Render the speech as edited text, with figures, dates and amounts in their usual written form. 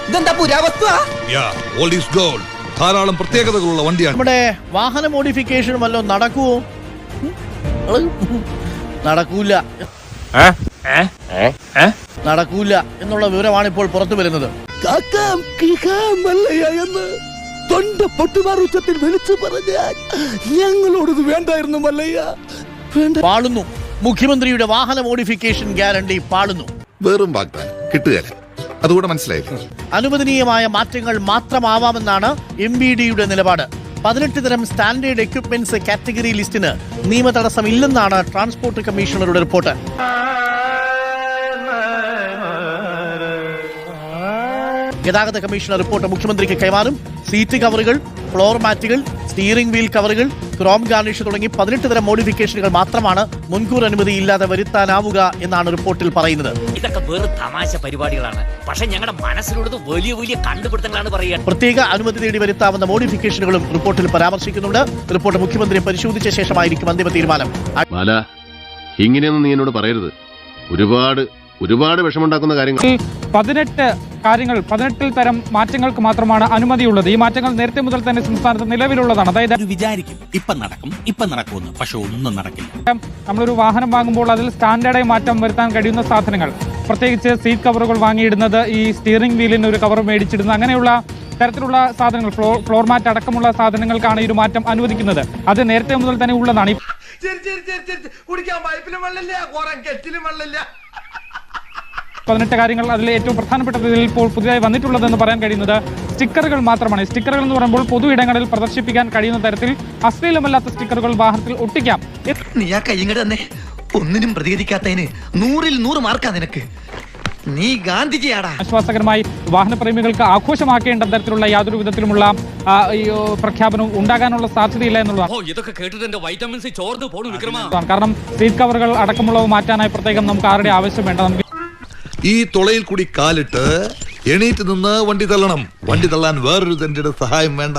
ഇതെന്താ പുരാവസ്തു? ധാരാളം പ്രത്യേകതകളുള്ള വണ്ടിയാണ്. നമ്മുടെ വാഹന മോഡിഫിക്കേഷൻ വല്ലതും നടക്കുവോ? നടക്കൂല നടക്കൂല എന്നുള്ള വിവരമാണ് ഇപ്പോൾ പുറത്തു വരുന്നത്. തൊണ്ട പൊട്ടുമാറുച്ചത്തിൽ വിളിച്ചു പറഞ്ഞാൽ ഞങ്ങളോടത് വേണ്ടായിരുന്നു മല്ലയ്യ. പാളുന്നു മുഖ്യമന്ത്രിയുടെ വാഹന മോഡിഫിക്കേഷൻ ഗ്യാരണ്ടി പാളുന്നു. വെറും വാഗ്ദാനം കിട്ടുകയില്ല, അതുകൂടെ മനസ്സിലായില്ല. അനുവദനീയമായ മാറ്റങ്ങൾ മാത്രമാവാമെന്നാണ് MBDയുടെ നിലപാട്. 18 തരം സ്റ്റാൻഡേർഡ് എക്യുപ്മെന്റ്സ് കാറ്റഗറി ലിസ്റ്റിന് നിയമ തടസ്സമില്ലെന്നാണ് ട്രാൻസ്പോർട്ട് കമ്മീഷണറുടെ റിപ്പോർട്ട്. ഗതാഗത കമ്മീഷണർ റിപ്പോർട്ട് മുഖ്യമന്ത്രിക്ക് കൈമാറും. സീറ്റ് കവറുകൾ, ഫ്ലോർ മാറ്റുകൾ, സ്റ്റിയറിംഗ് വീൽ കവറുകൾ, ക്രോം ഗാർണിഷ് തുടങ്ങി 18 തരം മോഡിഫിക്കേഷനുകൾ മാത്രമാണ് മുൻകൂർ അനുമതി ഇല്ലാതെ വരുത്താനാവുക എന്നാണ് റിപ്പോർട്ടിൽ പറയുന്നത്. ഇതൊക്കെ വെറും തമാശ പരിപാടികളാണ്, പക്ഷെ ഞങ്ങളുടെ മനസ്സിലുള്ളത് വലിയ വലിയ കണ്ടുപിടുത്തങ്ങളാണ് പറയുക. പ്രത്യേക അനുമതി തേടി വരുത്താവുന്ന മോഡിഫിക്കേഷനുകളും റിപ്പോർട്ടിൽ പരാമർശിക്കുന്നുണ്ട്. റിപ്പോർട്ട് മുഖ്യമന്ത്രി പരിശോധിച്ച ശേഷമായിരിക്കും അന്തിമ തീരുമാനം. ഇങ്ങനെയൊന്നും നീ എന്നോട് പറയരുത്. ഒരുപാട് വിഷമുണ്ടാക്കുന്ന കാര്യങ്ങൾ. 18 തരം മാറ്റങ്ങൾക്ക് മാത്രമാണ് അനുമതിയുള്ളത്. ഈ മാറ്റങ്ങൾ നേരത്തെ മുതൽ തന്നെ സംസ്ഥാനത്ത് നിലവിലുള്ളതാണ്. അതായത് വിചാരിക്കും ഇപ്പം നടക്കും, പക്ഷെ ഒന്നും നടക്കില്ല. നമ്മളൊരു വാഹനം വാങ്ങുമ്പോൾ അതിൽ സ്റ്റാൻഡേർഡായി മാറ്റം വരുത്താൻ കഴിയുന്ന സാധനങ്ങൾ, പ്രത്യേകിച്ച് സീറ്റ് കവറുകൾ വാങ്ങിയിടുന്നത്, ഈ സ്റ്റിയറിംഗ് വീലിന് ഒരു കവർ മേടിച്ചിടുന്നത്, അങ്ങനെയുള്ള തരത്തിലുള്ള സാധനങ്ങൾ, ഫ്ലോർ മാറ്റ് അടക്കമുള്ള സാധനങ്ങൾക്കാണ് ഈ ഒരു മാറ്റം അനുവദിക്കുന്നത്. അത് നേരത്തെ മുതൽ തന്നെ ഉള്ളതാണ്. കുടിക്കാൻ പൈപ്പിലും വെള്ളമില്ല, 18 കാര്യങ്ങൾ അതിൽ ഏറ്റവും പ്രധാനപ്പെട്ടതിൽ ഇപ്പോൾ പുതിയതായി വന്നിട്ടുള്ളതെന്ന് പറയാൻ കഴിയുന്നത് സ്റ്റിക്കറുകൾ മാത്രമാണ്. സ്റ്റിക്കറുകൾ എന്ന് പറയുമ്പോൾ പൊതു ഇടങ്ങളിൽ പ്രദർശിപ്പിക്കാൻ കഴിയുന്ന തരത്തിൽ അശ്ലീലമല്ലാത്ത സ്റ്റിക്കറുകൾ വാഹനത്തിൽ ഒട്ടിക്കാം. നീ ആ കൈങ്ങട് തന്നെ ഒന്നിനും പ്രതികരിക്കാത്തതിന് 100-ൽ 100 മാർക്കാ നിനക്ക്. നീ ഗാന്ധിജിയാടാ. ആശ്വാസകരമായി വാഹനപ്രേമികൾക്ക് ആഘോഷമാക്കേണ്ട തരത്തിലുള്ള യാതൊരു വിധത്തിലുമുള്ള പ്രഖ്യാപനവും ഉണ്ടാകാനുള്ള സാധ്യതയില്ല എന്നുള്ളതാണ്. കാരണം സീറ്റ് കവറുകൾ അടക്കമുള്ളവ മാറ്റാനായി പ്രത്യേകം നമുക്ക് ആരുടെ ആവശ്യം വേണ്ട. ഈ തുളയിൽ കൂടി കാലിട്ട് എണീറ്റ് നിന്ന് വണ്ടി തള്ളണം. വണ്ടി തള്ളാൻ വേറൊരു തന്റെ സഹായം വേണ്ട.